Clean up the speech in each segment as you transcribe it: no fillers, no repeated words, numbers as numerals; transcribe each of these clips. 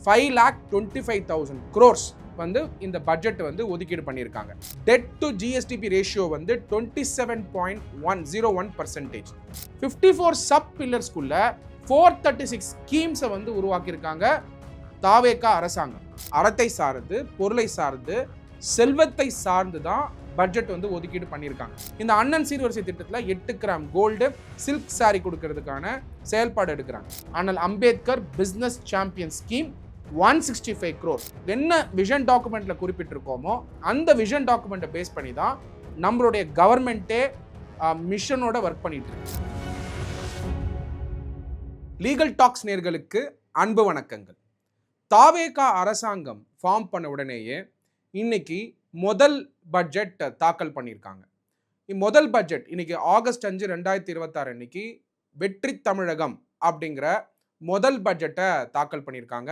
5,25,000 crores வந்து இந்த budget வந்து ஒதுக்கீடு பண்ணியிருக்காங்க. டெட் டு ஜிஎஸ்டிபி ரேஷியோ வந்து 27.101%. 54 சப் பில்லர்ஸ்குள்ள 436 ஸ்கீம்ஸை வந்து உருவாக்கியிருக்காங்க தாவேகா அரசாங்கம். அறத்தை சார்ந்து, பொருளை சார்ந்து, செல்வத்தை சார்ந்து தான் பட்ஜெட் வந்து ஒதுக்கீடு பண்ணியிருக்காங்க. இந்த அண்ணன் சீர்வரிசை திட்டத்தில் 8 கிராம் கோல்டு சில்க் சாரி கொடுக்கறதுக்கான செயல்பாடு எடுக்கிறாங்க. ஆனால் Ambedkar business champion scheme 165 crore. என்ன விஷன் டாக்குமெண்ட்ல குறிப்பிட்டிருக்கோமோ அந்த விஷன் டாக்குமெண்ட்டை பேஸ் பண்ணி தான் நம்மளுடைய கவர்மெண்ட்டே மிஷனோட ஒர்க் பண்ணிட்டு இருக்கு. லீகல் டாக்ஸ் நேயர்களுக்கு அன்பு வணக்கங்கள். தாவேகா அரசாங்கம் ஃபார்ம் பண்ண உடனேயே இன்னைக்கு முதல் பட்ஜெட் தாக்கல் பண்ணியிருக்காங்க. முதல் பட்ஜெட் இன்னைக்கு ஆகஸ்ட் 5, 2026 அன்னைக்கு வெற்றி தமிழகம் அப்படிங்கிற முதல் பட்ஜெட்டை தாக்கல் பண்ணியிருக்காங்க.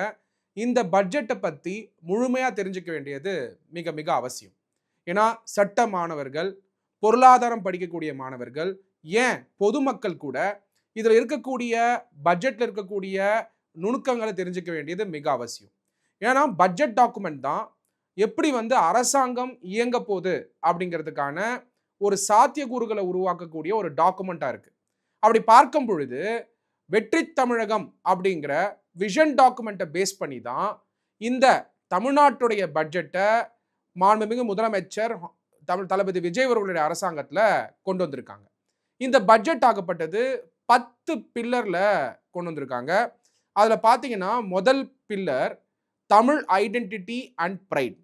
இந்த பட்ஜெட்டை பற்றி முழுமையாக தெரிஞ்சுக்க வேண்டியது மிக மிக அவசியம். ஏன்னா சட்ட மாணவர்கள், பொருளாதாரம் படிக்கக்கூடிய மாணவர்கள், ஏன் பொதுமக்கள் கூட இதில் இருக்கக்கூடிய பட்ஜெட்டில் இருக்கக்கூடிய நுணுக்கங்களை தெரிஞ்சுக்க வேண்டியது மிக அவசியம். ஏன்னா பட்ஜெட் டாக்குமெண்ட் தான் எப்படி வந்து அரசாங்கம் இயங்க போகுது அப்படிங்கிறதுக்கான ஒரு சாத்தியக்கூறுகளை உருவாக்கக்கூடிய ஒரு டாக்குமெண்ட்டாக இருக்குது. அப்படி பார்க்கும் பொழுது வெற்றி தமிழகம் அப்படிங்கிற விஷன் டாக்குமெண்ட்டை பேஸ் பண்ணி தான் இந்த தமிழ்நாட்டுடைய பட்ஜெட்டை மாண்புமிகு முதலமைச்சர் தளபதி விஜய் அவர்களுடைய அரசாங்கத்தில் கொண்டு வந்திருக்காங்க. இந்த பட்ஜெட் ஆகப்பட்டது 10 பில்லரில் கொண்டு வந்திருக்காங்க. அதில் பார்த்தீங்கன்னா முதல் pillar Tamil identity and pride,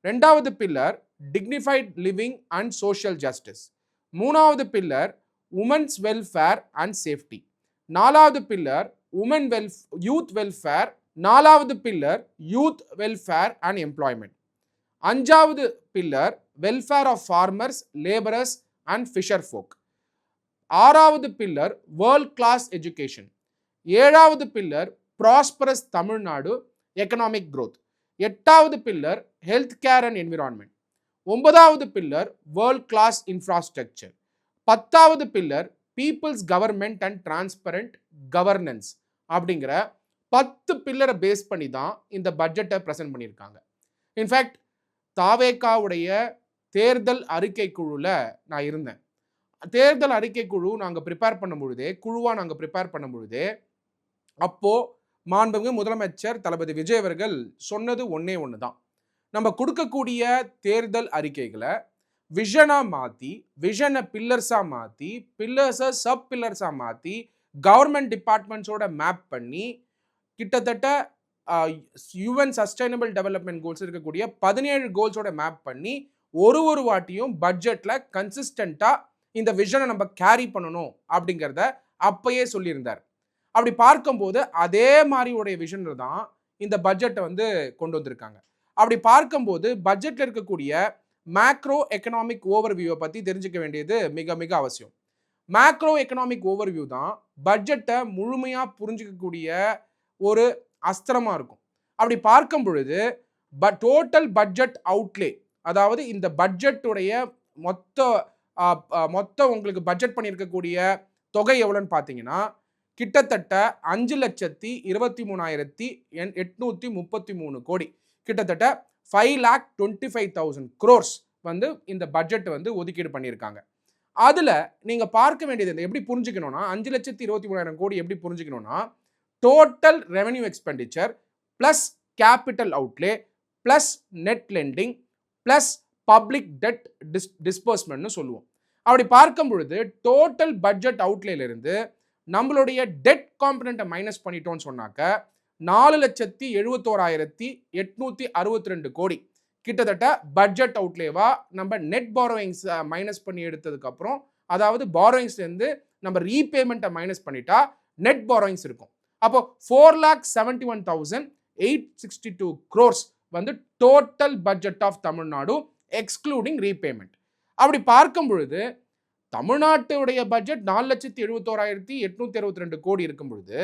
ரெண்டாவது pillar dignified living and social justice, மூணாவது pillar women's welfare and safety, நாலாவது பில்லர் யூத் வெல்ஃபேர், நாலாவது pillar youth welfare and employment, அஞ்சாவது pillar welfare of farmers, labourers and fisher folk, ஆறாவது pillar world class education, ஏழாவது pillar prosperous Tamil Nadu economic growth, எட்டாவது pillar health care and environment, ஒன்பதாவது pillar world class infrastructure, பத்தாவது pillar people's government and transparent governance அப்படிங்கிற 10 பில்லரை base பண்ணி தான் இந்த பட்ஜெட்டை ப்ரெசென்ட் பண்ணியிருக்காங்க. இன்ஃபேக்ட் தாவேகாவுடைய தேர்தல் அறிக்கை குழுவில் நான் இருந்தேன். தேர்தல் அறிக்கை குழு நாங்கள் ப்ரிப்பேர் பண்ணும் பொழுதே அப்போது மாண்புமிகு முதலமைச்சர் தளபதி விஜய் அவர்கள் சொன்னது ஒன்றே ஒன்று தான். நம்ம கொடுக்கக்கூடிய தேர்தல் அறிக்கைகளை விஷனாக மாற்றி, விஷனை பில்லர்ஸாக மாற்றி, பில்லர்ஸை சப் பில்லர்ஸாக மாற்றி, கவர்மெண்ட் டிபார்ட்மெண்ட்ஸோட மேப் பண்ணி, கிட்டத்தட்ட யுஎன் சஸ்டைனபிள் டெவலப்மெண்ட் கோல்ஸ் இருக்கக்கூடிய 17 கோல்ஸோட மேப் பண்ணி ஒரு வாட்டியும் பட்ஜெட்டில் கன்சிஸ்டண்ட்டாக இந்த விஷனை நம்ம கேரி பண்ணணும் அப்படிங்கிறத அப்பயே சொல்லியிருந்தார். அப்படி பார்க்கும்போது அதே மாதிரி உடைய விஷனில் தான் இந்த பட்ஜெட்டை வந்து கொண்டு வந்திருக்காங்க. அப்படி பார்க்கும்போது பட்ஜெட்டில் இருக்கக்கூடிய மேக்ரோ எக்கனாமிக் ஓவர்வியூவை பற்றி தெரிஞ்சுக்க வேண்டியது மிக மிக அவசியம். மேக்ரோ எக்கனாமிக் ஓவர்வியூ தான் பட்ஜெட்டை முழுமையாக புரிஞ்சிக்கக்கூடிய ஒரு அஸ்திரமாக இருக்கும். அப்படி பார்க்கும் பொழுது டோட்டல் பட்ஜெட் அவுட்லே, அதாவது இந்த பட்ஜெட்டுடைய மொத்த உங்களுக்கு பட்ஜெட் பண்ணியிருக்கக்கூடிய தொகை எவ்வளோன்னு பார்த்தீங்கன்னா கிட்டத்தட்ட 5,23,833 கோடி, கிட்டத்தட்ட 5,25,000 crores வந்து இந்த பட்ஜெட் வந்து ஒதுக்கீடு பண்ணியிருக்காங்க. அதில் நீங்கள் பார்க்க வேண்டியது எப்படி புரிஞ்சுக்கணும்னா 5,23,000 கோடி எப்படி புரிஞ்சுக்கணும்னா total revenue expenditure plus capital outlay plus net lending plus public debt டிஸ்பர்ஸ்மெண்ட்னு சொல்லுவோம். அப்படி பார்க்கும் பொழுது டோட்டல் பட்ஜெட் அவுட்லேயிலிருந்து நம்மளுடைய டெட் காம்பனண்ட்டை மைனஸ் பண்ணிட்டோம்னு சொன்னாக்க 4,71,862 கோடி, கிட்டத்தட்ட பட்ஜெட் அவுட்லேவா நம்ம நெட் பாரோயிங்ஸ் மைனஸ் பண்ணி எடுத்ததுக்கப்புறம், அதாவது பாரோயிங்ஸ்லேருந்து நம்ம ரீபேமெண்ட்டை மைனஸ் பண்ணிட்டா நெட் பாரோயிங்ஸ் இருக்கும். அப்போ 4,71,862 crores வந்து total budget of Tamil Nadu excluding repayment. அப்படி பார்க்கும் பொழுது தமிழ்நாட்டுடைய பட்ஜெட் 4,71,862 கோடி இருக்கும் பொழுது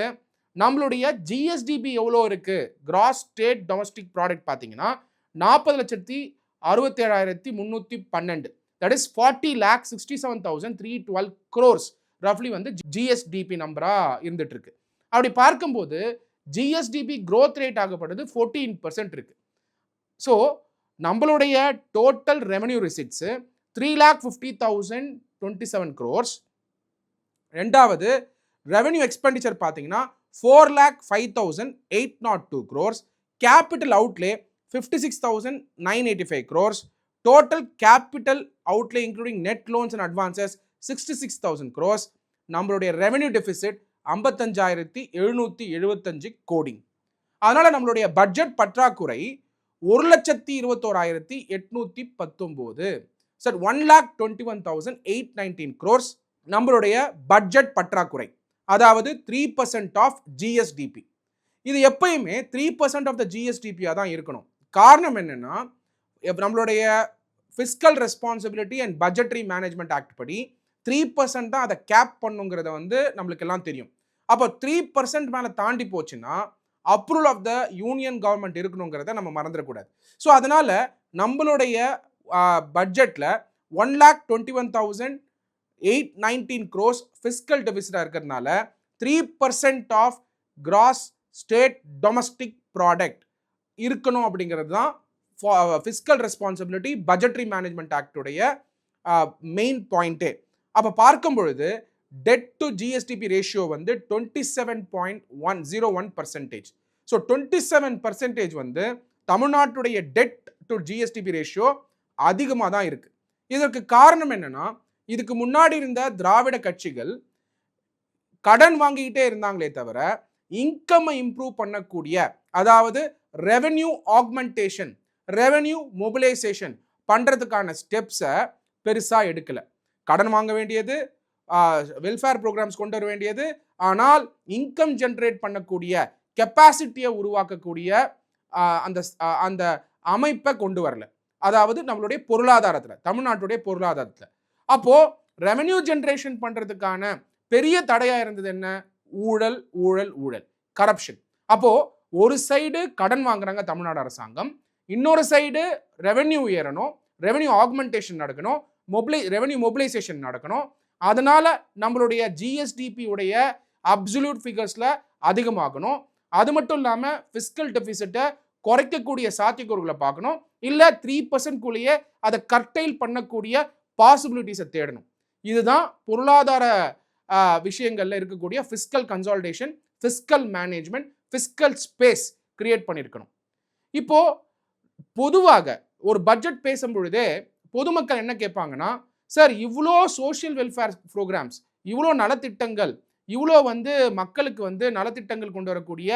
நம்மளுடைய ஜிஎஸ்டிபி எவ்வளோ இருக்கு, கிராஸ் ஸ்டேட் டொமஸ்டிக் ப்ராடக்ட் பார்த்தீங்கன்னா 40,67,312, தட் இஸ் 40,67,312 crores ரஃப்லி வந்து ஜிஎஸ்டிபி நம்பரா இருந்துட்டு இருக்கு. அப்படி பார்க்கும்போது ஜிஎஸ்டிபி growth ரேட் ஆகப்படுது 14% இருக்கு. ஸோ நம்மளுடைய டோட்டல் ரெவன்யூ ரிசிட்ஸ் 3,50,027 crores. ரெண்டாவது ரெவன்யூ எக்ஸ்பெண்டிச்சர் பார்த்தீங்கன்னா 4,05,802 crores. Capital outlay 56,985 crores. Total capital outlay including net loans and advances 66,000 crores. நம்மளுடைய ரெவன்யூ டெபிசிட் 55,775 கோடி. அதனால நம்மளுடைய பட்ஜெட் பற்றாக்குறை 1,21,819. சார் 1,21,819 crores நம்மளுடைய பட்ஜெட் பற்றாக்குறை, அதாவது 3% ஆஃப் ஜிஎஸ்டிபி. இது எப்பயுமே 3% ஆஃப் த ஜிஎஸ்டிபியா தான் இருக்கணும். காரணம் என்னன்னா, நம்மளுடைய fiscal responsibility and budgetary management act படி 3% தான் அதை கேப் பண்ணுங்கிறத நம்மளுக்கு எல்லாம் தெரியும். அப்போ 3% மேலே தாண்டி போச்சுன்னா approval of the union government இருக்கணுங்கிறத நம்ம மறந்துடக்கூடாது. ஸோ அதனால நம்மளுடைய பட்ஜெட்டில் 1,21,819 crores ஃபிஸ்கல் டெபிசிட்டாக இருக்கிறதுனால 3% of gross state domestic product இருக்கணும் அப்படிங்கிறது தான் ஃபிஸ்கல் ரெஸ்பான்சிபிலிட்டி பட்ஜெட்டரி மேனேஜ்மெண்ட் ஆக்டுடைய மெயின் பாயிண்ட்டே. அப்போ பார்க்கும் பொழுது debt to GSDP ratio 27.01%. So 27% தமிழ்நாட்டுடைய டெட் டு ஜிஎஸ்டிபி ரேஷியோ அதிகமாக தான் இருக்கு. இதற்கு காரணம் என்னன்னா, இதுக்கு முன்னாடி இருந்த திராவிட கட்சிகள் கடன் வாங்கிக்கிட்டே இருந்தாங்களே தவிர இன்கம் இம்ப்ரூவ் பண்ணக்கூடிய, அதாவது ரெவென்யூ ஆக்மெண்டேஷன், ரெவென்யூ மொபிலைசேஷன் பண்றதுக்கான ஸ்டெப்ஸை பெருசா எடுக்கல. கடன் வாங்க வேண்டியது, வெல்ஃபேர் ப்ரோக்ராம்ஸ் கொண்டு வர வேண்டியது, ஆனால் இன்கம் ஜென்ரேட் பண்ணக்கூடிய கெப்பாசிட்டியை உருவாக்கக்கூடிய அந்த அமைப்பை கொண்டு வரல. அதாவது நம்மளுடைய பொருளாதாரத்தில், தமிழ்நாட்டுடைய பொருளாதாரத்தில். அப்போ ரெவென்யூ ஜென்ரேஷன் பண்றதுக்கான பெரிய தடையா இருந்தது என்ன? ஊழல், ஊழல், ஊழல், கரப்ஷன். அப்போ ஒரு சைடு கடன் வாங்குறாங்க தமிழ்நாடு அரசாங்கம், இன்னொரு சைடு ரெவென்யூ உயரணும், ரெவென்யூ ஆக்மெண்டேஷன் நடக்கணும், ரெவென்யூ மொபிலைசேஷன் நடக்கணும். அதனால நம்மளுடைய ஜிஎஸ்டிபி உடைய அப்சல்யூட் ஃபிகர்ஸ்ல அதிகமாகணும். அது மட்டும் இல்லாம ஃபிஸ்கல் டெபிசிட்டை குறைக்கக்கூடிய சாத்தியக்கூறுகளை பார்க்கணும். இல்ல 3% குள்ளேயே அதை கர்டைல் பண்ணக்கூடிய பாசிபிலிட்டிஸை தேடணும். இதுதான் பொருளாதார விஷயங்கள்ல இருக்கக்கூடிய fiscal consolidation, fiscal management, fiscal space create பண்ணியிருக்கணும். இப்போ பொதுவாக ஒரு பட்ஜெட் பேசும் பொழுதே பொதுமக்கள் என்ன கேட்பாங்கன்னா, சார் இவ்வளோ சோஷியல் வெல்ஃபேர் ப்ரோக்ராம்ஸ், இவ்வளோ நலத்திட்டங்கள், இவ்வளோ மக்களுக்கு நலத்திட்டங்கள் கொண்டு வரக்கூடிய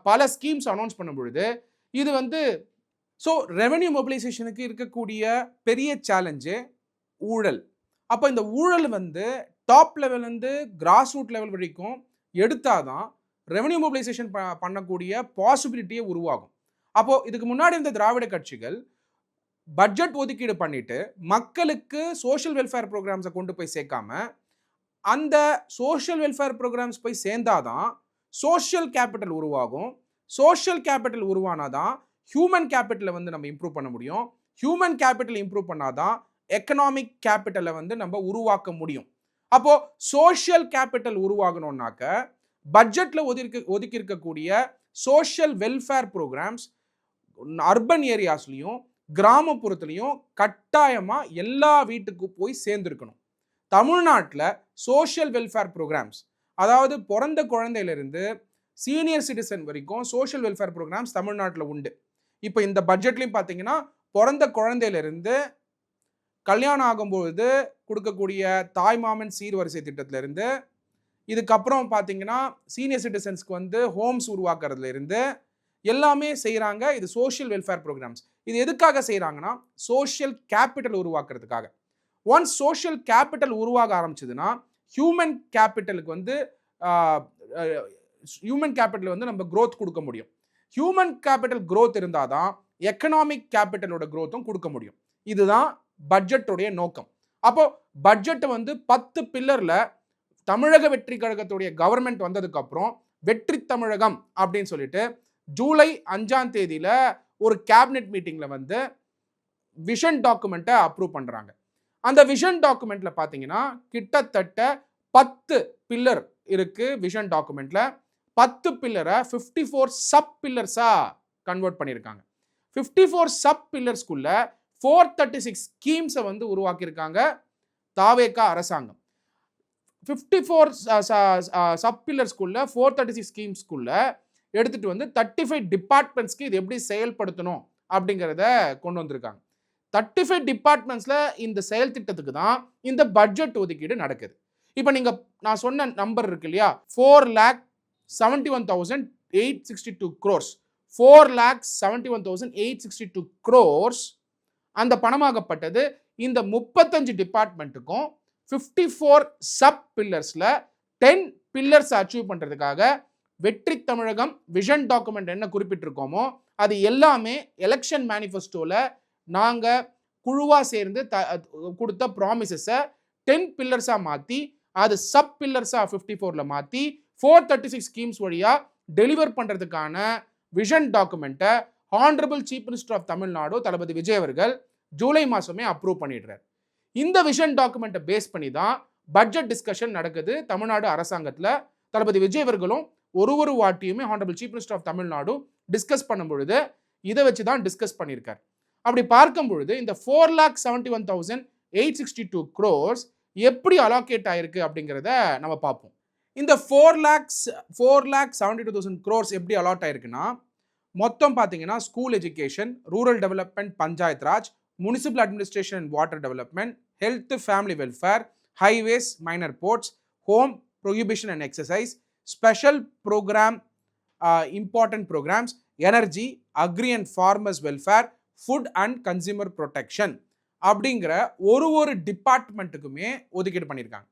பல ஸ்கீம்ஸ் அனௌன்ஸ் பண்ணும் பொழுது இது ஸோ ரெவென்யூ மொபிலைசேஷனுக்கு இருக்கக்கூடிய பெரிய சேலஞ்சு ஊழல். அப்போ இந்த ஊழல் டாப் லெவல்லேருந்து கிராஸ் ரூட் லெவல் வரைக்கும் எடுத்தாதான் ரெவென்யூ மொபிலைசேஷன் பண்ணக்கூடிய பாசிபிலிட்டியே உருவாகும். அப்போது இதுக்கு முன்னாடி இருந்த திராவிட கட்சிகள் பட்ஜெட் ஒதுக்கீடு பண்ணிட்டு மக்களுக்கு சோஷியல் வெல்ஃபேர் ப்ரோக்ராம்ஸை கொண்டு போய் சேர்க்காம, அந்த சோஷியல் வெல்ஃபேர் ப்ரோக்ராம்ஸ் போய் சேர்ந்தாதான் சோஷியல் கேபிட்டல் உருவாகும். சோஷியல் கேபிட்டல் உருவானாதான் ஹியூமன் கேபிட்டலை நம்ம இம்ப்ரூவ் பண்ண முடியும். ஹியூமன் கேபிட்டல் இம்ப்ரூவ் பண்ணாதான் எக்கனாமிக் கேபிட்டலை நம்ம உருவாக்க முடியும். அப்போ சோஷியல் கேபிட்டல் உருவாகணும்னாக்க பட்ஜெட்ல ஒதுக்கி இருக்கக்கூடிய சோஷியல் வெல்ஃபேர் ப்ரோக்ராம்ஸ் அர்பன் ஏரியாஸ்லையும் கிராமப்புறத்துலையும் கட்டாயமா எல்லா வீட்டுக்கும் போய் சேர்ந்துருக்கணும். தமிழ்நாட்டில் சோஷியல் வெல்ஃபேர் ப்ரோக்ராம்ஸ், அதாவது பிறந்த குழந்தையிலிருந்து சீனியர் சிட்டிசன் வரைக்கும் சோஷியல் வெல்ஃபேர் ப்ரோக்ராம்ஸ் தமிழ்நாட்டில் உண்டு. இப்போ இந்த பட்ஜெட்லையும் பார்த்தீங்கன்னா பிறந்த குழந்தையிலிருந்து கல்யாணம் ஆகும்போது கொடுக்கக்கூடிய தாய்மாமன் சீர்வரிசை திட்டத்திலிருந்து, இதுக்கப்புறம் பார்த்தீங்கன்னா சீனியர் சிட்டிசன்ஸ்க்கு ஹோம்ஸ் உருவாக்குறதுல இருந்து எல்லாமே செய்கிறாங்க. இது சோஷியல் வெல்ஃபேர் ப்ரோக்ராம்ஸ். இது எதுக்காக செய்கிறாங்கன்னா சோஷியல் கேபிட்டல் உருவாக்குறதுக்காக. ஒன்ஸ் சோஷியல் கேபிட்டல் உருவாக ஆரம்பிச்சதுன்னா ஹியூமன் கேபிட்டலுக்கு ஹியூமன் கேபிட்டல் நம்ம growth கொடுக்க முடியும். ஹியூமன் கேபிட்டல் growth இருந்தால் தான் எக்கனாமிக் கேபிட்டலோட growthம் கொடுக்க முடியும். இதுதான் பட்ஜெட்டுடைய நோக்கம். அப்போ பட்ஜெட் 10 பில்லர்ல தமிழக வெற்றி கழகத்துடைய கவர்மெண்ட் வந்ததுக்கு அப்புறம் வெற்றி தமிழகம் அப்படின்னு சொல்லிட்டு ஜூலை 5ஆம் தேதியில ஒரு கேபினெட் மீட்டிங்ல விஷன் டாக்குமெண்ட்டை அப்ரூவ் பண்றாங்க. அந்த விஷன் டாக்குமெண்ட்ல பாத்தீங்கன்னா கிட்டத்தட்ட 10 பில்லர் இருக்கு. விஷன் டாக்குமெண்ட்ல 10 பில்லரை 54 சப் பில்லர்ஸாக கன்வெர்ட் பண்ணியிருக்காங்க. 54 சப் பில்லர்ஸ்குள்ள 436 ஸ்கீம்ஸை வந்து உருவாக்கியிருக்காங்க தாவேகா அரசாங்கம். 54 சப் பில்லர்ஸ்குள்ள 436 ஸ்கீம்ஸ்குள்ள எடுத்துட்டு வந்து 35 டிபார்ட்மெண்ட்ஸ்க்கு இது எப்படி செயல்படுத்தணும் அப்படிங்கிறத கொண்டு வந்திருக்காங்க. 35 டிபார்ட்மெண்ட்ஸ்ல இந்த செயல் திட்டத்துக்கு தான் இந்த பட்ஜெட் ஒதுக்கீடு நடக்குது. இப்போ நீங்க நான் சொன்ன நம்பர் இருக்கு இல்லையா, 4,71,862 crores, 4,71,862 crores அந்த பணமாகப்பட்டது இந்த 35 டிபார்ட்மெண்ட்டுக்கும் 54 சப் பில்லர்ஸ்ல 10 பில்லர்ஸ் அச்சீவ் பண்றதுக்காக வெற்றி தமிழகம் விஷன் டாக்குமெண்ட் என்ன குறிப்பிட்டிருக்கோமோ அது எல்லாமே எலெக்ஷன் மேனிஃபெஸ்டோல நாங்க குழுவா சேர்ந்து கொடுத்த ப்ராமிசஸை 10 பில்லர்ஸா மாத்தி அது சப் பில்லர்ஸா 54ல மாத்தி 436 ஸ்கீம்ஸ் வழியா டெலிவர் பண்றதுக்கான விஷன் டாக்குமெண்ட்டை honourable chief minister of Tamil Nadu Thalapathy Vijay அவர்கள் ஜூலை மாசமே அப்ரூவ் பண்ணிடுறார். இந்த விஷன் டாக்குமெண்ட்டை பேஸ் பண்ணி தான் பட்ஜெட் டிஸ்கஷன் நடக்குது தமிழ்நாடு அரசாங்கத்தில். தளபதி விஜய் அவர்களும் ஒரு வாட்டியுமே honourable chief minister of Tamil Nadu discuss பண்ணும் பொழுது இதை வச்சு தான் டிஸ்கஸ் பண்ணியிருக்கார். அப்படி பார்க்கும் பொழுது இந்த 4,71,862 crores எப்படி அலோகேட் ஆயிருக்கு அப்படிங்கிறத நம்ம பார்ப்போம். இந்த 4,72,000 crores எப்படி அலாட் ஆயிருக்குன்னா, மொத்தம் பார்த்தீங்கன்னா school education, rural development, panchayat raj, municipal administration and water development, health family welfare, highways, minor ports, home prohibition and excise, special programme, important programmes, energy, agri and farmers welfare, food and consumer protection அப்படிங்கிற ஒரு டிபார்ட்மெண்ட்டுக்குமே ஒதுக்கீடு பண்ணியிருக்காங்க.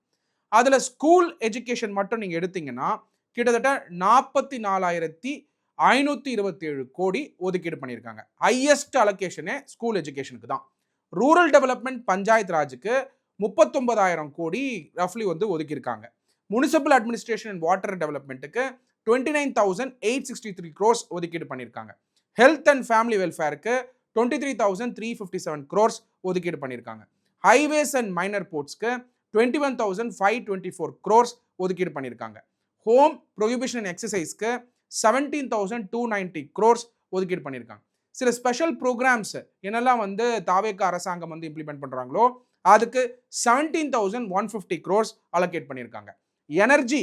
அதில் school education மட்டும் நீங்கள் எடுத்தீங்கன்னா கிட்டத்தட்ட 44,527 கோடி ஒதுக்கீடு பண்ணியிருக்காங்க. ஹையஸ்ட் அலோகேஷனே ஸ்கூல் எஜுகேஷனுக்கு தான். ரூரல் டெவலப்மெண்ட், பஞ்சாயத் ராஜுக்கு 39,000 கோடி ரஃப்லி வந்து ஒதுக்கியிருக்காங்க. முனிசிபல் அட்மினிஸ்ட்ரேஷன் அண்ட் வாட்டர் டெவலப்மெண்ட்டுக்கு 29,863 crores ஒதுக்கீடு பண்ணியிருக்காங்க. ஹெல்த் அண்ட் ஃபேமிலி வெல்ஃபேருக்கு 23,357 crores ஒதுக்கீடு பண்ணியிருக்காங்க. ஹைவேஸ் அண்ட் மைனர் போர்ட்ஸ்க்கு 21,524 crores ஒதுக்கீடு பண்ணியிருக்காங்க. ஹோம் ப்ரொஹிபிஷன் அண்ட் எக்ஸசைஸ்க்கு 17,290 crores ஒதுக்கீடு பண்ணியிருக்காங்க. சில ஸ்பெஷல் ப்ரோக்ராம்ஸ் என்னெல்லாம் வந்து தாவேகா அரசாங்கம் வந்து இம்ப்ளிமெண்ட் பண்ணுறாங்களோ அதுக்கு 17,150 crores அலோகேட் பண்ணியிருக்காங்க. எனர்ஜி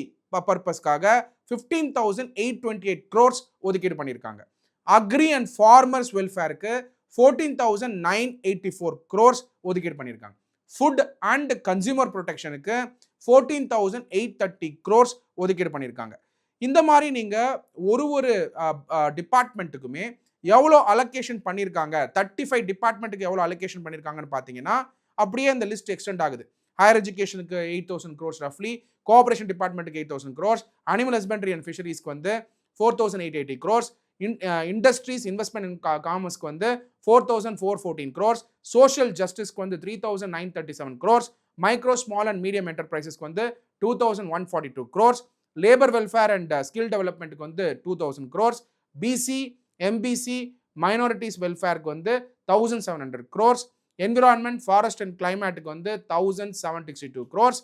பர்பஸ்க்காக 15,828 crores ஒதுக்கீடு பண்ணியிருக்காங்க. அக்ரி அண்ட் ஃபார்மர்ஸ் வெல்ஃபேருக்கு 14,984 crores ஒதுக்கீடு பண்ணியிருக்காங்க. ஃபுட் அண்ட் கன்சியூமர் ப்ரொடெக்ஷனுக்கு 14,830 crores ஒதுக்கீடு பண்ணியிருக்காங்க. இந்த மாதிரி நீங்கள் ஒரு டிபார்ட்மெண்ட்டுக்குமே எவ்வளோ அலோகேஷன் பண்ணியிருக்காங்க, 35 டிபார்ட்மெண்ட்டுக்கு எவ்வளோ அலோகேஷன் பண்ணியிருக்காங்கன்னு பார்த்தீங்கன்னா அப்படியே அந்த லிஸ்ட் எக்ஸ்டெண்ட் ஆகுது. ஹையர் எஜுகேஷனுக்கு 8,000 crores ரஃப்லி, கோஆபரேஷன் டிபார்ட்மெண்ட்டுக்கு 8,000 crores, அனிமல் ஹஸ்பண்டரி அண்ட் ஃபிஷரிஸ்க்கு வந்து 4,880 crores, இண்டஸ்ட்ரீஸ் இன்வெஸ்ட்மெண்ட் இன் காமர்ஸ்க்கு வந்து 4,414 crores, சோஷியல் ஜஸ்டிஸ்க்கு வந்து 3,937 crores, micro small and medium என்டர்பிரைசஸ்க்கு வந்து 2,142 crores, labour welfare and skill டெவலப்மெண்ட்டுக்கு வந்து 2,000 crores, பிசி, எம்பிசி, மைனாரிட்டிஸ் வெல்ஃபேருக்கு வந்து 1,700 crores, என்விரான்மெண்ட், ஃபாரஸ்ட் அண்ட் கிளைமேட்டுக்கு வந்து 1,762 crores,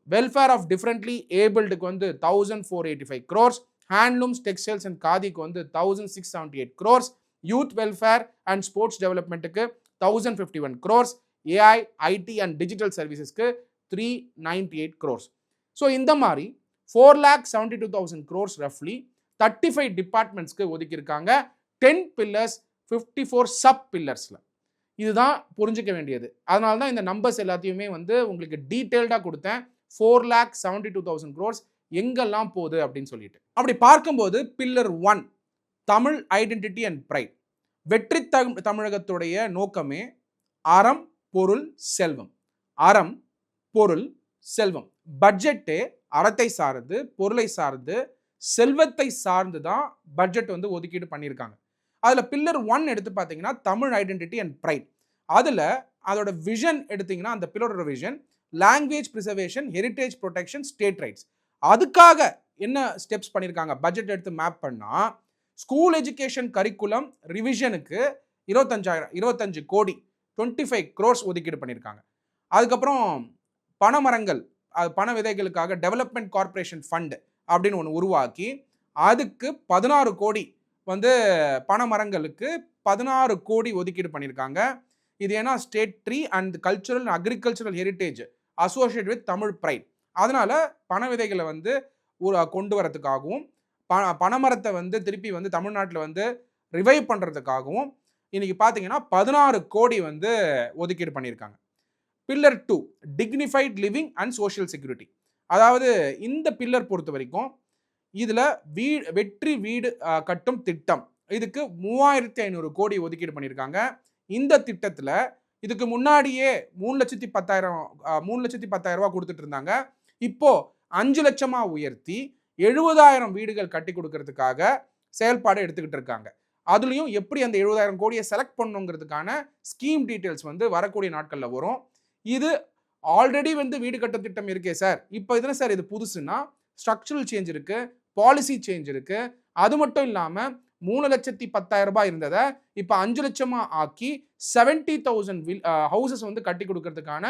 வெல்ஃபேர் ஆஃப் டிஃப்ரெண்ட்லி ஏபிள்டுக்கு வந்து 1,485 crores, ஹேண்ட்லூம்ஸ், டெக்ஸ்டைல்ஸ் அண்ட் காதிக்கு வந்து 1,678 crores, youth welfare and sports டெவலப்மெண்ட்டுக்கு 1,051 crores, AI, IT and digital சர்வீசஸ்க்கு 398 crores. ஸோ இந்த மாதிரி 4,72,000 crores ரஃப்லி 35 டிபார்ட்மெண்ட்ஸ்க்கு ஒதுக்கியிருக்காங்க. 10 பில்லர்ஸ், 54 சப் பில்லர்ஸில். இதுதான் புரிஞ்சிக்க வேண்டியது. அதனால தான் இந்த நம்பர்ஸ் எல்லாத்தையுமே வந்து உங்களுக்கு டீட்டெயில்டாக கொடுத்தேன். 4,72,000 crores எங்கெல்லாம் போகுது அப்படின்னு சொல்லிட்டு. அப்படி பார்க்கும்போது pillar 1 Tamil identity and pride. வெற்றி தமிழகத்துடைய நோக்கமே அறம், பொருள், செல்வம். அறம், பொருள், செல்வம். பட்ஜெட்டே அறத்தை சார்ந்து, பொருளை சார்ந்து, செல்வத்தை சார்ந்து தான் பட்ஜெட் வந்து ஒதுக்கீடு பண்ணியிருக்காங்க. அதில் பில்லர் 1 எடுத்து பார்த்தீங்கன்னா தமிழ் ஐடென்டிட்டி அண்ட் பிரைட். அதில் அதோட விஷன் எடுத்தீங்கன்னா அந்த பில்லரோட vision language preservation, heritage protection, state rights. அதுக்காக என்ன ஸ்டெப்ஸ் பண்ணியிருக்காங்க பட்ஜெட் எடுத்து மேப் பண்ணால், ஸ்கூல் எஜுகேஷன் கரிக்குலம் ரிவிஷனுக்கு 25 கோடி 25 crores ஒதுக்கீடு பண்ணியிருக்காங்க. அதுக்கப்புறம் பணமரங்கள், பண விதைகளுக்காக டெவலப்மெண்ட் கார்பரேஷன் ஃபண்ட் அப்படின்னு ஒன்று உருவாக்கி அதுக்கு 16 கோடி வந்து பனைமரங்களுக்கு 16 கோடி ஒதுக்கீடு பண்ணியிருக்காங்க. இது ஏன்னா state tree and cultural and agricultural heritage associate with Tamil pride. அதனால பனை விதைகளை வந்து கொண்டு வரதுக்காகவும் பனைமரத்தை வந்து திருப்பி வந்து தமிழ்நாட்டில் வந்து ரிவைவ் பண்ணுறதுக்காகவும் இன்னைக்கு பார்த்தீங்கன்னா 16 கோடி வந்து ஒதுக்கீடு பண்ணியிருக்காங்க. Pillar 2 dignified living and social security. அதாவது இந்த பில்லர் பொறுத்த வரைக்கும் இதில் வெற்றி வீடு கட்டும் திட்டம் இதுக்கு 3500 கோடி ஒதுக்கீடு பண்ணியிருக்காங்க. இந்த திட்டத்தில் இதுக்கு முன்னாடியே 3,10,000 ரூபா கொடுத்துட்டு இருந்தாங்க. இப்போ 5 லட்சமா உயர்த்தி 70,000 வீடுகள் கட்டி கொடுக்கறதுக்காக செயல்பாடு எடுத்துக்கிட்டு இருக்காங்க. அதுலேயும் எப்படி அந்த 70,000 கோடியை செலக்ட் பண்ணுங்கிறதுக்கான ஸ்கீம் டீட்டெயில்ஸ் வந்து வரக்கூடிய நாட்களில் வரும். இது ஆல்ரெடி வந்து வீடு கட்டும் திட்டம் இருக்கே சார், இப்போ இதில் சார் இது புதுசுன்னா ஸ்ட்ரக்சரல் சேஞ்ச் இருக்கு, பாலிசி சேஞ்ச் இருக்கு. அது மட்டும் இல்லாமல் 3,10,000 ரூபாய் இருந்ததை இப்போ 5 லட்சமா ஆக்கி 70,000 ஹவுசஸ் வந்து கட்டி கொடுக்கறதுக்கான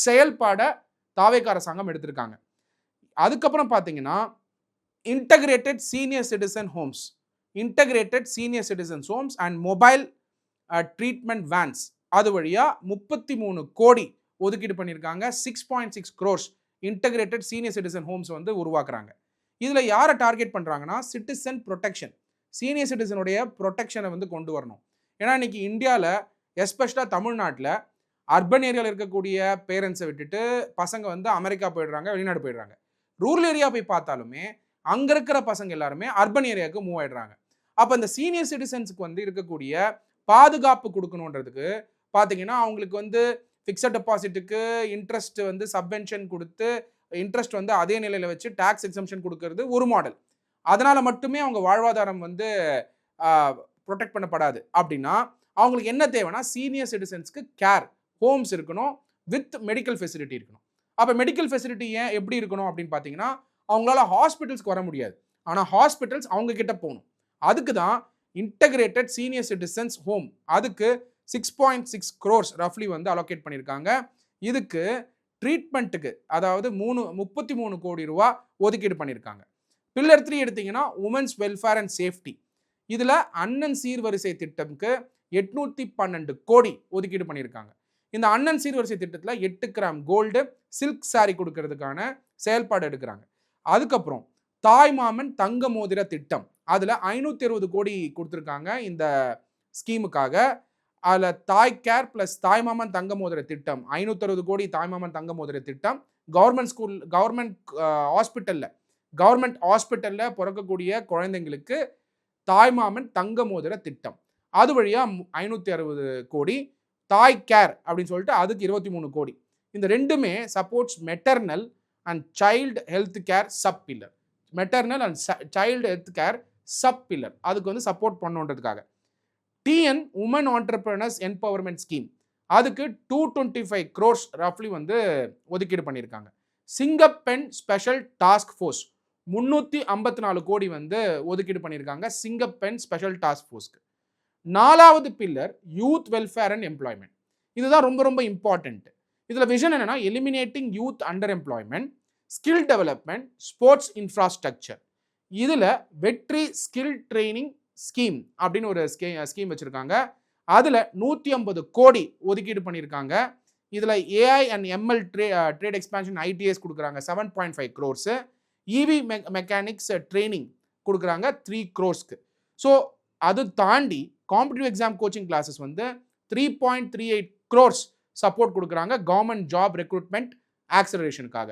செயல்பாடை தாவேக அரசாங்கம் எடுத்திருக்காங்க. அதுக்கப்புறம் பார்த்தீங்கன்னா integrated senior citizen homes and mobile treatment vans அது வழியா 33 கோடி ஒதுக்கீடு பண்ணியிருக்காங்க. 6.6 crores integrated senior citizen homes வந்து உருவாக்குறாங்க. இதில் யாரை டார்கெட் பண்ணுறாங்கன்னா சிட்டிசன் ப்ரொடெக்ஷன், சீனியர் சிட்டிசனுடைய ப்ரொடெக்ஷனை வந்து கொண்டு வரணும். ஏன்னா இன்னைக்கு இந்தியாவில் எஸ்பெஷலாக தமிழ்நாட்டில் அர்பன் ஏரியாவில் இருக்கக்கூடிய பேரண்ட்ஸை விட்டுட்டு பசங்க வந்து அமெரிக்கா போயிடுறாங்க, வெளிநாடு போயிடுறாங்க. ரூரல் ஏரியா போய் பார்த்தாலுமே அங்கே இருக்கிற பசங்க எல்லாருமே அர்பன் ஏரியாவுக்கு மூவ் ஆயிடுறாங்க. அப்போ இந்த சீனியர் சிட்டிசன்ஸுக்கு வந்து இருக்கக்கூடிய பாதுகாப்பு கொடுக்கணுன்றதுக்கு பார்த்தீங்கன்னா அவங்களுக்கு வந்து ஃபிக்ஸட் டெபாசிட்டுக்கு இன்ட்ரெஸ்ட் வந்து சப்வென்ஷன் கொடுத்து இன்ட்ரெஸ்ட் வந்து அதே நிலையில் வச்சு டேக்ஸ் எக்ஸம்ஷன் கொடுக்கறது ஒரு மாடல். அதனால் மட்டுமே அவங்க வாழ்வாதாரம் வந்து ப்ரொடெக்ட் பண்ணப்படாது. அப்படின்னா அவங்களுக்கு என்ன தேவைன்னா சீனியர் சிட்டிசன்ஸ்க்கு கேர் ஹோம்ஸ் இருக்கணும், வித் மெடிக்கல் ஃபெசிலிட்டி இருக்கணும். அப்போ மெடிக்கல் ஃபெசிலிட்டி ஏன் எப்படி இருக்கணும் அப்படின்னு பார்த்தீங்கன்னா அவங்களால ஹாஸ்பிட்டல்ஸ்க்கு வர முடியாது, ஆனால் ஹாஸ்பிட்டல்ஸ் அவங்க கிட்ட போகணும். அதுக்கு தான் இன்டகிரேட்டட் சீனியர் சிட்டிசன்ஸ் ஹோம் அதுக்கு 6.6 crores ரஃப்லி வந்து அலோகேட் பண்ணியிருக்காங்க. இதுக்கு ட்ரீட்மெண்ட்டுக்கு அதாவது 33 கோடி ரூபா ஒதுக்கீடு பண்ணியிருக்காங்க. பில்லர் 3 எடுத்தீங்கன்னா உமன்ஸ் வெல்ஃபேர் அண்ட் சேஃப்டி. இதில் அண்ணன் சீர்வரிசை திட்டம்க்கு 812 கோடி ஒதுக்கீடு பண்ணியிருக்காங்க. இந்த அண்ணன் சீர்வரிசை திட்டத்தில் 8 கிராம் கோல்டு சில்க் சாரி கொடுக்கறதுக்கான செயல்பாடு எடுக்கிறாங்க. அதுக்கப்புறம் தாய்மாமன் தங்க மோதிர திட்டம் அதில் 560 கோடி கொடுத்துருக்காங்க இந்த ஸ்கீமுக்காக. அதில் தாய் கேர் ப்ளஸ் தாய்மாமன் தங்க மோதிர திட்டம் 560 கோடி தாய்மாமன் தங்க மோதிர திட்டம். கவர்மெண்ட் ஹாஸ்பிட்டலில் பிறக்கக்கூடிய குழந்தைங்களுக்கு தாய்மாமன் தங்க மோதிர திட்டம் அது வழியாக 560 கோடி. தாய் கேர் அப்படின்னு சொல்லிட்டு அதுக்கு 23 கோடி. இந்த ரெண்டுமே supports maternal and child health care sub pillar. Maternal and child health care sub pillar அதுக்கு வந்து சப்போர்ட் பண்ணுன்றதுக்காக. TN woman entrepreneurs empowerment scheme அதுக்கு 225 crores ரஃப்லி வந்து ஒதுக்கீடு பண்ணியிருக்காங்க. சிங்கப்பெண் ஸ்பெஷல் டாஸ்க் ஃபோர்ஸ் 354 கோடி வந்து ஒதுக்கீடு பண்ணியிருக்காங்க சிங்கப்பெண் ஸ்பெஷல் டாஸ்க் ஃபோர்ஸ்க்கு. 4வது pillar youth welfare and employment. இதுதான் ரொம்ப ரொம்ப இம்பார்ட்டன்ட். இதில் விஷன் என்னன்னா eliminating youth underemployment, skill development, sports infrastructure. இதில் வெற்றி ஸ்கில் ட்ரைனிங் ஸ்கீம் அப்படின்னு ஒரு ஸ்கீம் வச்சுருக்காங்க. அதில் 150 கோடி ஒதுக்கீடு பண்ணியிருக்காங்க. இதில் AI and ML trade expansion ITES கொடுக்குறாங்க 7.5 crores. இவி மெக்கானிக்ஸ் ட்ரைனிங் கொடுக்குறாங்க 3 crores. ஸோ அது தாண்டி காம்படிட்டிவ் எக்ஸாம் கோச்சிங் கிளாஸஸ் வந்து 3.38 crores சப்போர்ட் கொடுக்குறாங்க கவர்மெண்ட் ஜாப் ரெக்ரூட்மெண்ட் ஆக்சலரேஷனுக்காக.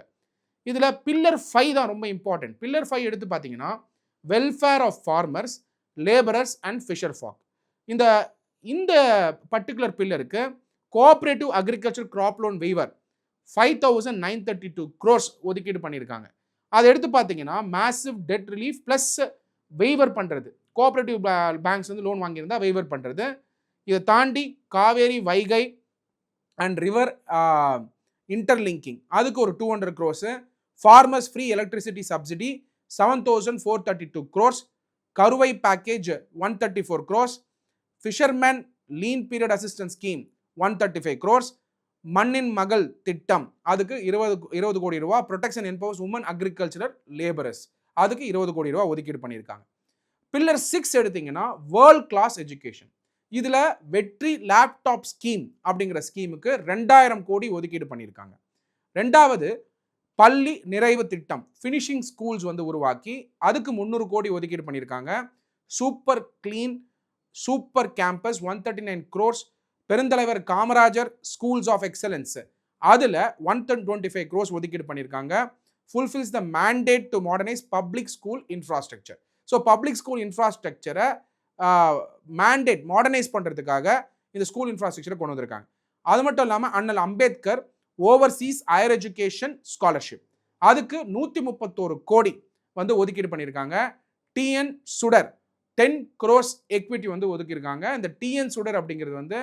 இதில் பில்லர் 5 தான் ரொம்ப இம்பார்ட்டன்ட். பில்லர் 5 எடுத்து பார்த்தீங்கன்னா welfare of farmers, labourers and fisher folk. இந்த பர்டிகுலர் பில்லருக்கு cooperative agriculture crop loan waiver 5,932 crores ஒதுக்கீடு பண்ணியிருக்காங்க. அதை எடுத்து பார்த்தீங்கன்னா massive debt relief plus waiver பண்ணுறது, கோஆப்ரேட்டிவ் பேங்க்ஸ் வந்து லோன் வாங்கியிருந்தால் வெய்வர் பண்ணுறது. இதை தாண்டி Cauvery Vaigai and river interlinking அதுக்கு ஒரு 200 crores. Farmers free electricity subsidy 7,432 crores. கருவை package 134 crores. Fisherman lean period assistance scheme 135 crores. மண்ணின் மகள் திட்டம் அதுக்கு 20 கோடி ரூபா. ப்ரொடெக்ஷன் என்பவர்ஸ் உமன் அக்ரிகல்ச்சரல் லேபரர்ஸ் அதுக்கு 20 கோடி ரூபாய் ஒதுக்கீடு பண்ணியிருக்காங்க. பில்லர் 6 எடுத்தீங்கன்னா வேர்ல்ட் கிளாஸ் எஜுகேஷன். இதுல வெற்றி லேப்டாப் ஸ்கீம் அப்படிங்கிற ஸ்கீமுக்கு 2000 கோடி ஒதுக்கீடு பண்ணியிருக்காங்க. ரெண்டாவது பள்ளி நிறைவு திட்டம், ஃபினிஷிங் ஸ்கூல்ஸ் வந்து உருவாக்கி அதுக்கு 300 கோடி ஒதுக்கீடு பண்ணியிருக்காங்க. Super clean super campus 139 crores, பெருந்தலைவர் காமராஜர் ஸ்கூல்ஸ் ஆஃப் எக்ஸலன்ஸ் அதில் 125 crores ஒதுக்கீடு பண்ணியிருக்காங்க. Fulfils the mandate to modernise public school infrastructure. So public school இன்ஃப்ராஸ்ட்ரக்சரை மேண்டேட் மாடர்னைஸ் பண்ணுறதுக்காக இந்த ஸ்கூல் இன்ஃப்ராஸ்ட்ரக்சரை கொண்டு வந்திருக்காங்க. அது மட்டும் இல்லாமல் அண்ணல் Ambedkar Overseas higher education scholarship அதுக்கு 131 கோடி வந்து ஒதுக்கீடு பண்ணியிருக்காங்க. டிஎன் சுடர் 10 crores எக்விட்டி வந்து ஒதுக்கியிருக்காங்க. இந்த டிஎன் சுடர் அப்படிங்கிறது வந்து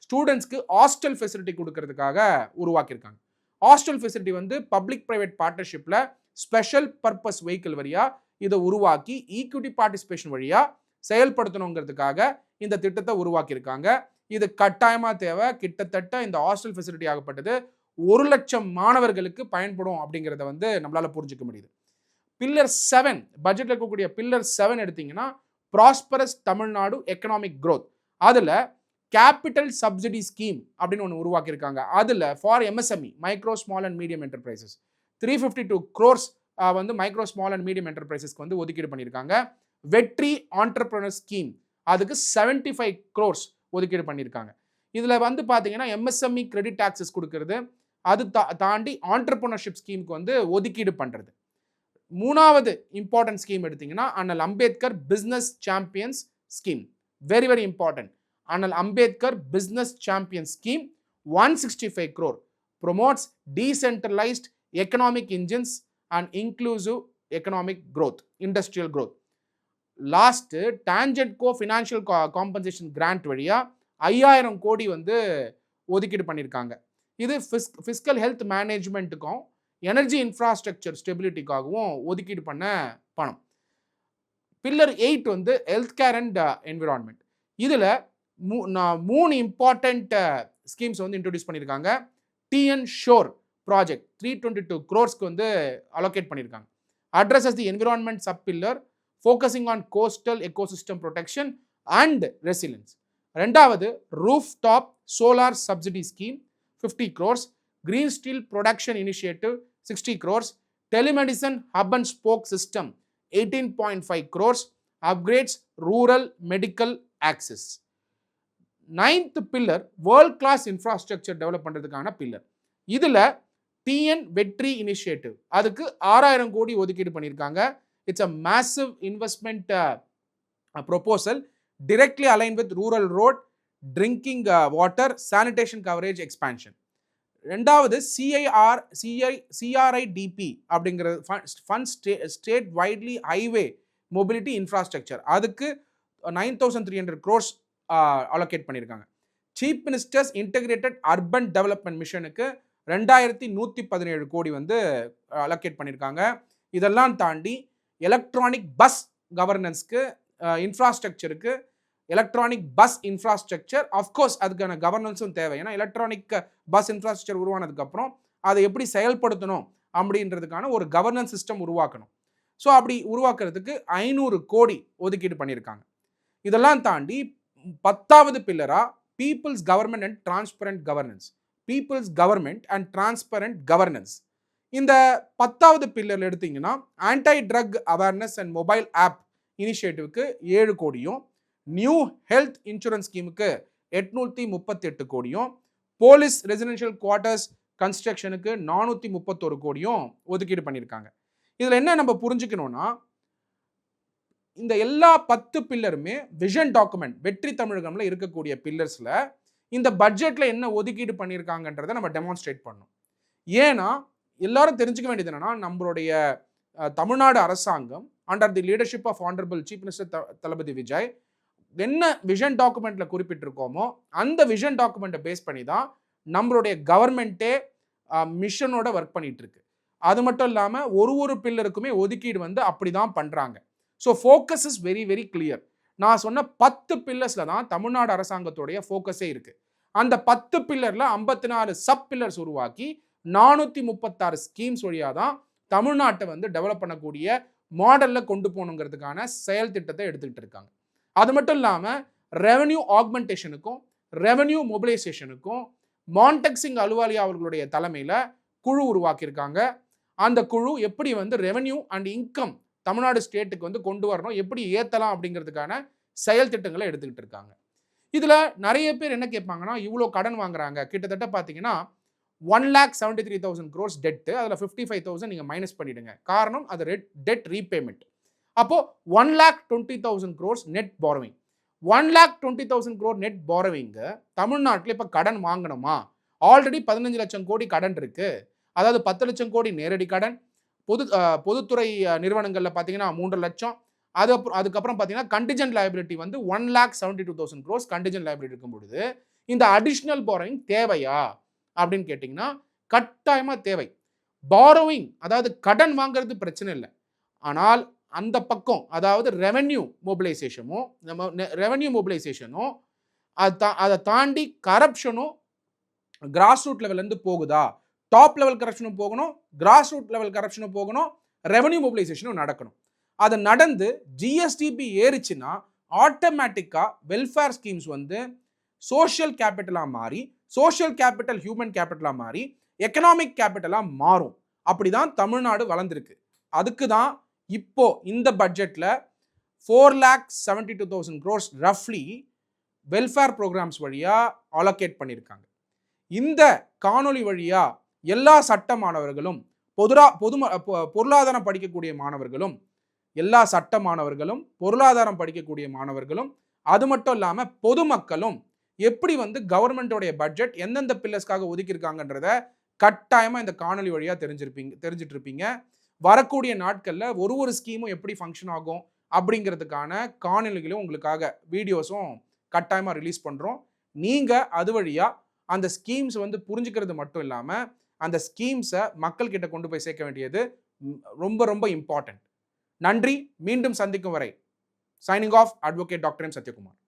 ஸ்டூடெண்ட்ஸ்க்கு ஹாஸ்டல் ஃபெசிலிட்டி கொடுக்கறதுக்காக உருவாக்கியிருக்காங்க. ஹாஸ்டல் ஃபெசிலிட்டி வந்து பப்ளிக் பிரைவேட் பார்ட்னர்ஷிப்பில் ஸ்பெஷல் பர்பஸ் வெஹிக்கிள் வழியா இதை உருவாக்கி ஈக்விட்டி பார்ட்டிசிபேஷன் வழியா செயல்படுத்தணுங்கிறதுக்காக இந்த திட்டத்தை உருவாக்கியிருக்காங்க. இது கட்டாயமாக தேவை. கிட்டத்தட்ட இந்த ஹாஸ்டல் ஃபெசிலிட்டி ஆகப்பட்டது 1 லட்சம் மாணவர்களுக்கு பயன்படும் அப்படிங்கிறத வந்து நம்மளால புரிஞ்சுக்க முடியுது. பில்லர் 7 பட்ஜெட்ல இருக்கக்கூடிய பில்லர் 7 எடுத்தீங்கன்னா ப்ராஸ்பரஸ் தமிழ்நாடு எக்கனாமிக் growth. அதுல கேபிட்டல் சப்சிடி ஸ்கீம் அப்படின்னு ஒன்று உருவாக்கியிருக்காங்க. அதுல for MSME micro small and medium enterprises 352 crores வந்து மைக்ரோ ஸ்மால் அண்ட் மீடியம் என்டர்பிரைசஸ்க்கு வந்து ஒதுக்கீடு பண்ணியிருக்காங்க. வெற்றி ஆண்டர்பிரனர் ஸ்கீம் அதுக்கு 75 crores ஒதுக்கீடு பண்ணியிருக்காங்க. இதுல வந்து பாத்தீங்கன்னா எம்எஸ்எம்இ கிரெடிட் ஆக்சஸ் கொடுக்கறது, அது தாண்டி ஆண்டர்பிரனர்ஷிப் ஸ்கீமுக்கு வந்து ஒதுக்கீடு பண்றது. மூணாவது இம்பார்ட்டன்ட் ஸ்கீம் எடுத்தீங்கன்னா Annal Ambedkar business champions scheme. Very very important. Annal Ambedkar business champion scheme 165 crore promotes decentralized economic engines and inclusive economic growth, industrial growth. Last TANGEDCO financial compensation grant வழியா 5000 கோடி வந்து ஒதுக்கீடு பண்ணியிருக்காங்க. இது ஃபிஸ்கல் ஹெல்த் மேனேஜ்மெண்ட்டுக்கும் எனர்ஜி இன்ஃப்ராஸ்ட்ரக்சர் ஸ்டெபிலிட்டிக்காகவும் ஒதுக்கீடு பண்ண பணம். பில்லர் 8 வந்து ஹெல்த் கேர் அண்ட் என்விரான்மெண்ட். இதில் 3 இம்பார்ட்டன்ட் ஸ்கீம்ஸ் வந்து இன்ட்ரோடியூஸ் பண்ணியிருக்காங்க. டிஎன் ஷோர் ப்ராஜெக்ட் 322 crores வந்து அலோகேட் பண்ணியிருக்காங்க. Addresses the environment sub pillar focusing on coastal ecosystem protection and resilience. ரெண்டாவது rooftop solar subsidy scheme 50 crores, green steel production initiative 60 crores, telemedicine hub and spoke system 18.5 crores, upgrades rural medical access. 9th pillar world class infrastructure develop பண்றதுக்கான pillar. இதுல TN வெற்றி initiative அதுக்கு 6000 கோடி ஒதுக்கீடு பண்ணியிருக்காங்க. It's a massive investment proposal directly aligned with rural road, drinking water, sanitation coverage expansion. ரெண்டாவது CRIDP அப்படிங்கிற fund state widely highway mobility infrastructure அதுக்கு 9300 crores அலோகேட் பண்ணியிருக்காங்க. Chief ministers integrated urban development மிஷனுக்கு 2117 கோடி வந்து அலோகேட் பண்ணியிருக்காங்க. இதெல்லாம் தாண்டி எலக்ட்ரானிக் பஸ் கவர்னன்ஸ்க்கு இன்ஃப்ராஸ்ட்ரக்சருக்கு எலக்ட்ரானிக் பஸ் இன்ஃப்ராஸ்ட்ரக்சர் அஃப்கோர்ஸ் அதுக்கான கவர்னன்ஸும் தேவை. ஏன்னா எலக்ட்ரானிக் பஸ் இன்ஃப்ராஸ்ட்ரக்சர் உருவானதுக்கப்புறம் அதை எப்படி செயல்படுத்தணும் அப்படின்றதுக்கான ஒரு கவர்னன்ஸ் சிஸ்டம் உருவாக்கணும். ஸோ அப்படி உருவாக்குறதுக்கு 500 கோடி ஒதுக்கீடு பண்ணியிருக்காங்க. இதெல்லாம் தாண்டி 10வது பில்லரா people's government and transparent governance. People's government and transparent governance இந்த 10வது பில்லர்ல எடுத்தீங்கன்னா anti drug awareness and mobile app இனிஷியேட்டிவ்க்கு 7 கோடியும், நியூ ஹெல்த் இன்சூரன்ஸ் ஸ்கீமுக்கு 838 கோடியும், போலீஸ் ரெசிடென்ஷியல் குவார்ட்டர்ஸ் கன்ஸ்ட்ரக்ஷனுக்கு 431 கோடியும் ஒதுக்கீடு பண்ணியிருக்காங்க. இதில் என்ன நம்ம புரிஞ்சுக்கணும்னா இந்த எல்லா 10 பில்லருமே விஷன் டாக்குமெண்ட் வெற்றி தமிழகம்ல இருக்கக்கூடிய பில்லர்ஸில் இந்த பட்ஜெட்டில் என்ன ஒதுக்கீடு பண்ணியிருக்காங்கன்றதை நம்ம டெமான்ஸ்ட்ரேட் பண்ணணும். ஏன்னா எல்லாரும் தெரிஞ்சுக்க வேண்டியது என்னன்னா நம்மளுடைய தமிழ்நாடு அரசாங்கம் under the leadership of honourable chief minister Thalapathy Vijay என்ன விஷன் டாக்குமெண்ட்ல குறிப்பிட்டிருக்கோமோ அந்த விஷன் டாக்குமெண்ட்டை பேஸ் பண்ணி தான் நம்மளுடைய கவர்மெண்ட்டே மிஷனோட ஒர்க் பண்ணிட்டு இருக்கு. அது மட்டும் இல்லாமல் ஒரு பில்லருக்குமே ஒதுக்கீடு வந்து அப்படிதான் பண்றாங்க. So focus is very very clear. நான் சொன்ன 10 பில்லர்ஸ்ல தான் தமிழ்நாடு அரசாங்கத்துடைய ஃபோக்கஸே இருக்கு. அந்த 10 பில்லர்ல 54 சப் பில்லர்ஸ் உருவாக்கி 436 ஸ்கீம்ஸ் வழியாக தான் தமிழ்நாட்டை வந்து டெவலப் பண்ணக்கூடிய மாடலில் கொண்டு போகணுங்கிறதுக்கான செயல் திட்டத்தை எடுத்துக்கிட்டு இருக்காங்க. அது மட்டும் இல்லாமல் ரெவன்யூ ஆக்மெண்டேஷனுக்கும் ரெவன்யூ மொபிலைசேஷனுக்கும் மான்டெக் சிங் அலுவாலியா அவர்களுடைய தலைமையில் குழு உருவாக்கியிருக்காங்க. அந்த குழு எப்படி வந்து ரெவன்யூ அண்ட் இன்கம் தமிழ்நாடு ஸ்டேட்டுக்கு வந்து கொண்டு வரணும், எப்படி ஏற்றலாம் அப்படிங்கிறதுக்கான செயல் திட்டங்களை எடுத்துக்கிட்டு இருக்காங்க. இதில் நிறைய பேர் என்ன கேட்பாங்கன்னா, இவ்வளோ கடன் வாங்குறாங்க, கிட்டத்தட்ட பார்த்தீங்கன்னா 1,73,000 crores டெட்டு, அதில் 55,000 நீங்கள் மைனஸ் பண்ணிடுங்க. காரணம் அது டெட் ரீபேமெண்ட். அப்போது 1,20,000 crores net borrowing. 1,20,000 crore net பாரோவிங்க தமிழ்நாட்டில் இப்போ கடன் வாங்கணுமா? ஆல்ரெடி 15 லட்சம் கோடி கடன் இருக்கு. அதாவது 10 லட்சம் கோடி நேரடி கடன், பொதுத்துறை நிறுவனங்களில் பார்த்தீங்கன்னா 3 லட்சம், அதுக்கப்புறம் பார்த்தீங்கன்னா கண்டிஜென்ட் லைபிலிட்டி வந்து 1,72,000 crores கண்டிஜென்ட் லைபிலிட்டி இருக்கும் பொழுது இந்த அடிஷ்னல் பாரோவிங் தேவையா அப்படின்னு கேட்டிங்கன்னா கட்டாயமாக தேவை. பாரோவிங் அதாவது கடன் வாங்குறது பிரச்சனை இல்லை, ஆனால் அந்த பக்கம் அதாவது ரெவன்யூ மொபிலைசேஷனும் அதை தாண்டி கரப்ஷனும் கிராஸ் ரூட் லெவல்லேருந்து போகுதா? டாப் லெவல் கரப்ஷனும் போகணும், கிராஸ் ரூட் லெவல் கரப்ஷனும் போகணும், ரெவன்யூ மொபிலைசேஷனும் நடக்கணும். அது நடந்து ஜிஎஸ்டிபி ஏறிச்சுன்னா ஆட்டோமேட்டிக்காக வெல்ஃபேர் ஸ்கீம்ஸ் வந்து சோஷியல் கேபிட்டலாக மாறி, சோஷியல் கேபிட்டல் ஹியூமன் கேபிட்டலாக மாறி, எக்கனாமிக் கேபிட்டலாக மாறும். அப்படி தான் தமிழ்நாடு வளர்ந்துருக்கு. அதுக்கு தான் இப்போ இந்த பட்ஜெட்டில் 4,72,000 crores ரஃப்லி வெல்ஃபேர் ப்ரோக்ராம்ஸ் வழியாக அலோகேட் பண்ணியிருக்காங்க. இந்த காணொலி வழியாக எல்லா சட்ட மாணவர்களும் பொருளாதாரம் படிக்கக்கூடிய மாணவர்களும், எல்லா சட்ட மாணவர்களும் பொருளாதாரம் படிக்கக்கூடிய மாணவர்களும், அது மட்டும் இல்லாமல் பொதுமக்களும் எப்படி வந்து கவர்மெண்டோடைய பட்ஜெட் எந்தெந்த பில்லர்ஸ்க்காக ஒதுக்கியிருக்காங்கன்றத கட்டாயமாக இந்த காணொலி வழியாக தெரிஞ்சிட்டு இருப்பீங்க. வரக்கூடிய நாட்களில் ஒரு ஸ்கீமும் எப்படி ஃபங்க்ஷன் ஆகும் அப்படிங்கிறதுக்கான காணொலிகளும் உங்களுக்காக வீடியோஸும் கட்டாயமாக ரிலீஸ் பண்ணுறோம். நீங்கள் அது வழியாக அந்த ஸ்கீம்ஸ் வந்து புரிஞ்சுக்கிறது மட்டும் இல்லாமல் அந்த ஸ்கீம்ஸை மக்கள்கிட்ட கொண்டு போய் சேர்க்க வேண்டியது ரொம்ப ரொம்ப இம்பார்ட்டன்ட். நன்றி. மீண்டும் சந்திக்கும் வரை signing off advocate doctor M Sathyakumar.